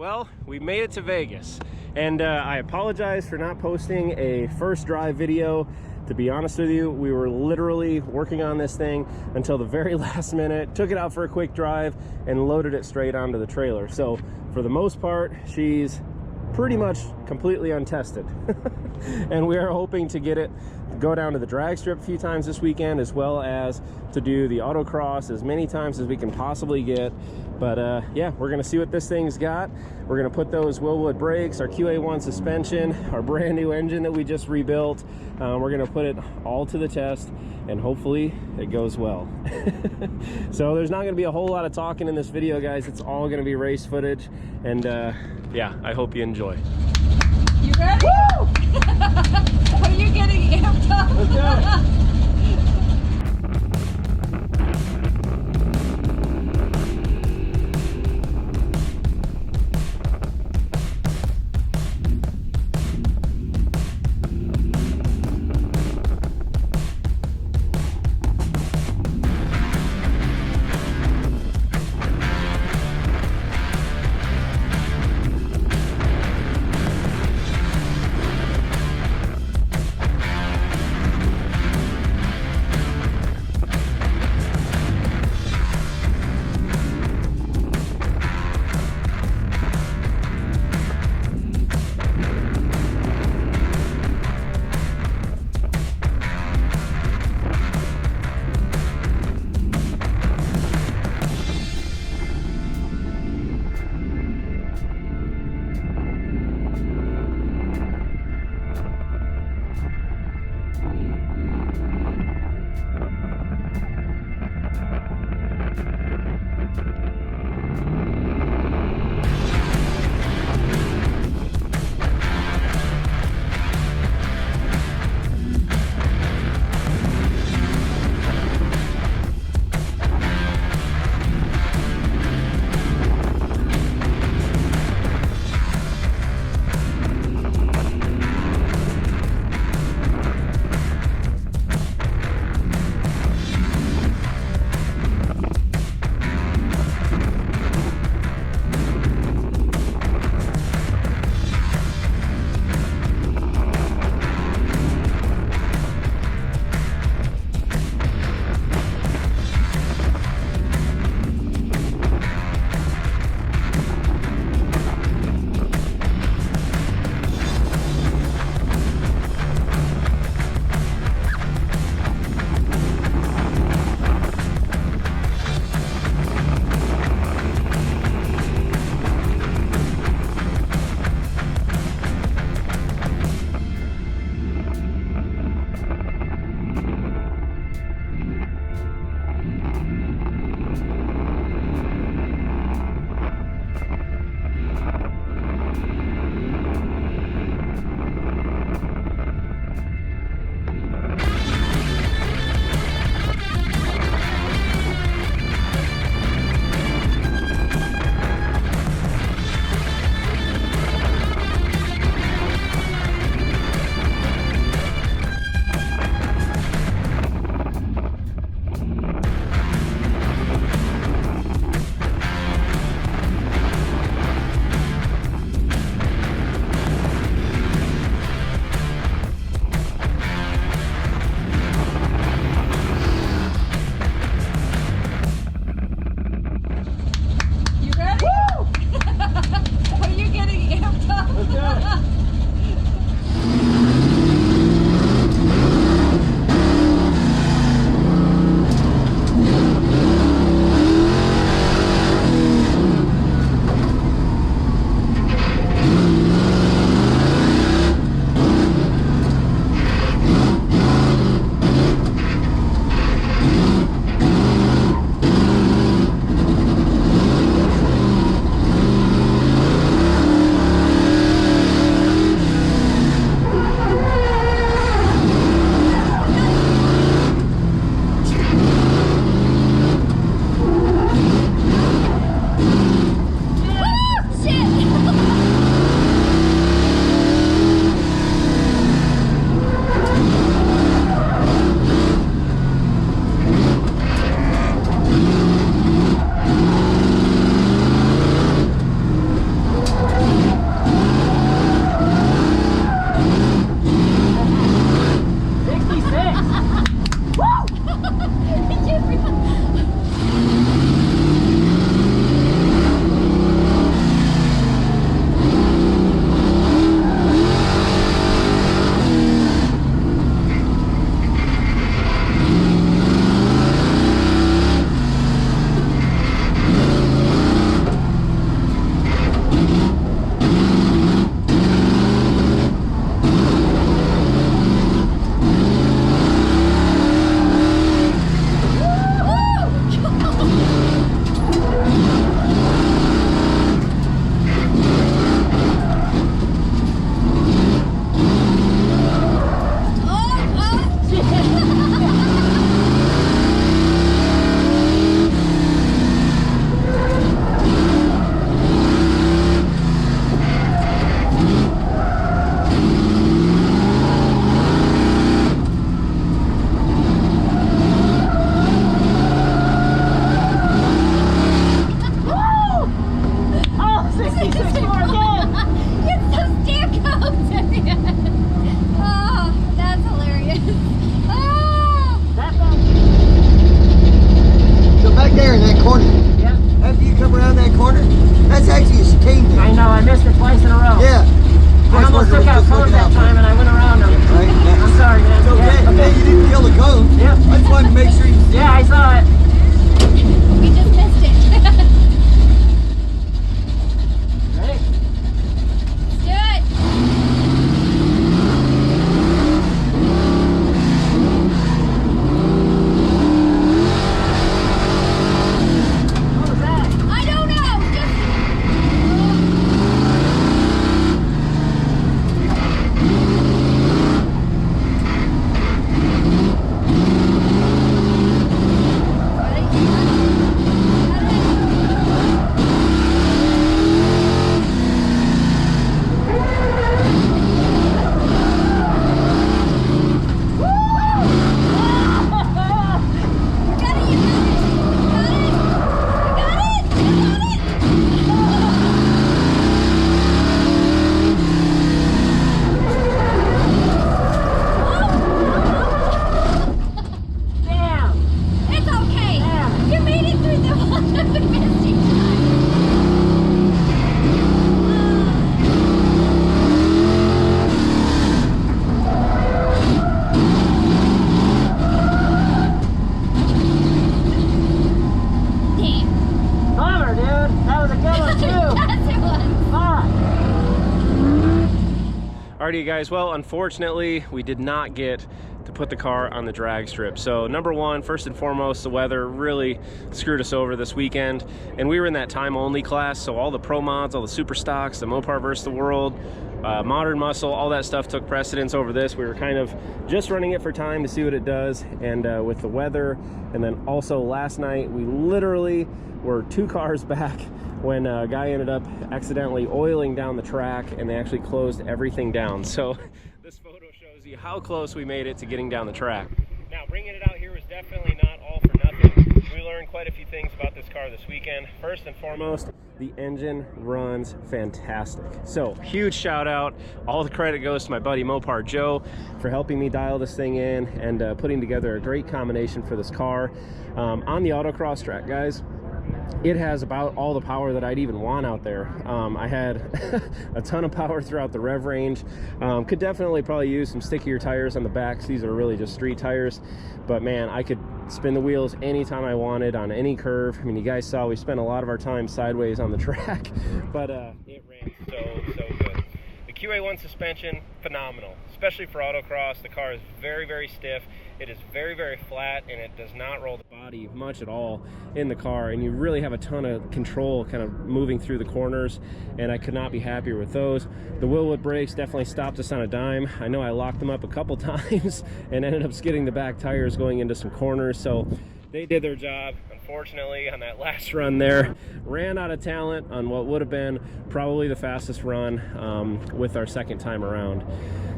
Well, we made it to Vegas, and I apologize for not posting a first drive video. To be honest with you, we were literally working on this thing until the very last minute, took it out for a quick drive, and loaded it straight onto the trailer. So for the most part, she's pretty much completely untested. And we are hoping to get it, go down to the drag strip a few times this weekend, as well as to do the autocross as many times as we can possibly get. But yeah, we're gonna see what this thing's got. We're gonna put those Wilwood brakes, our QA1 suspension, our brand new engine that we just rebuilt. We're gonna put it all to the test, and hopefully it goes well. So there's not gonna be a whole lot of talking in this video, guys. It's all gonna be race footage, and yeah, I hope you enjoy. You ready? Woo! Are you getting amped up? Let's go. Alrighty guys, well unfortunately we did not get to put the car on the drag strip. So number one, first and foremost, the weather really screwed us over this weekend, and we were in that time only class, so all the pro mods, all the super stocks, the Mopar versus the world, modern muscle, all that stuff took precedence over this. We were kind of just running it for time to see what it does, and with the weather, and then also last night we literally were 2 cars back when a guy ended up accidentally oiling down the track, and they actually closed everything down. So this photo shows you how close we made it to getting down the track. Now, bringing it out here was definitely not all for nothing. We learned quite a few things about this car this weekend. First and foremost, the engine runs fantastic. So huge shout out. All the credit goes to my buddy Mopar Joe for helping me dial this thing in and putting together a great combination for this car. On the autocross track, guys, it has about all the power that I'd even want out there. I had a ton of power throughout the rev range. Could definitely probably use some stickier tires on the backs. These are really just street tires, but man, I could spin the wheels anytime I wanted on any curve. I mean, you guys saw we spent a lot of our time sideways on the track, but it ran so good. The QA1 suspension, phenomenal, especially for autocross. The car is very, very stiff. It is very, very flat, and it does not roll the body much at all in the car, and you really have a ton of control kind of moving through the corners, and I could not be happier with those. The Wilwood Brakes definitely stopped us on a dime. I know I locked them up a couple times and ended up skidding the back tires going into some corners, so they did their job. Unfortunately, on that last run there, ran out of talent on what would have been probably the fastest run with our second time around.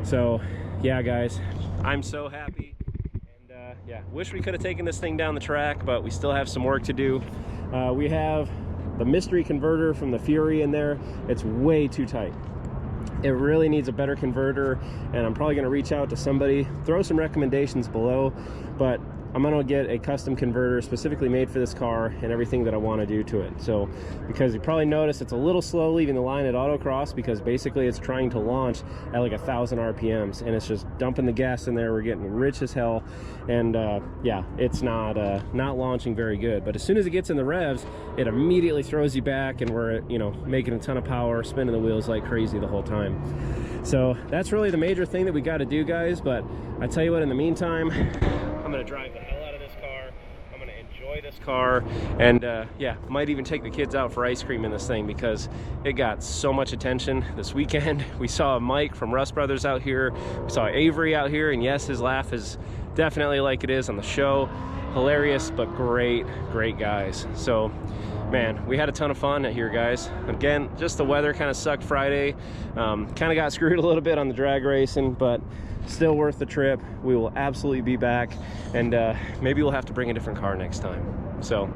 So yeah guys, I'm so happy. Yeah, wish we could have taken this thing down the track, but we still have some work to do. We have the mystery converter from the Fury in there. It's way too tight. It really needs a better converter, and I'm probably going to reach out to somebody, throw some recommendations below, but I'm going to get a custom converter specifically made for this car and everything that I want to do to it. So, because you probably noticed it's a little slow leaving the line at Autocross, because basically it's trying to launch at like 1,000 RPMs, and it's just dumping the gas in there. We're getting rich as hell, and yeah, it's not launching very good. But as soon as it gets in the revs, it immediately throws you back, and we're, you know, making a ton of power, spinning the wheels like crazy the whole time. So that's really the major thing that we got to do, guys. But I tell you what, in the meantime, I'm going to drive the hell out of this car. I'm going to enjoy this car, and yeah, might even take the kids out for ice cream in this thing, because it got so much attention this weekend. We saw Mike from Rust Brothers out here. We saw Avery out here, and yes, his laugh is definitely like it is on the show. Hilarious, but great guys. So man, we had a ton of fun here, guys. Again, just the weather kind of sucked Friday. Kind of got screwed a little bit on the drag racing, but still worth the trip. We will absolutely be back, and maybe we'll have to bring a different car next time. So,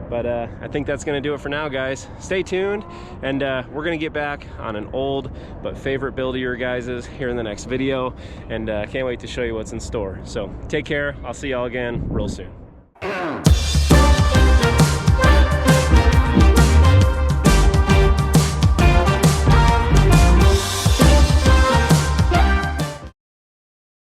but I think that's gonna do it for now, guys. Stay tuned, and we're gonna get back on an old but favorite build of your guys's here in the next video, and can't wait to show you what's in store. So take care. I'll see y'all again real soon.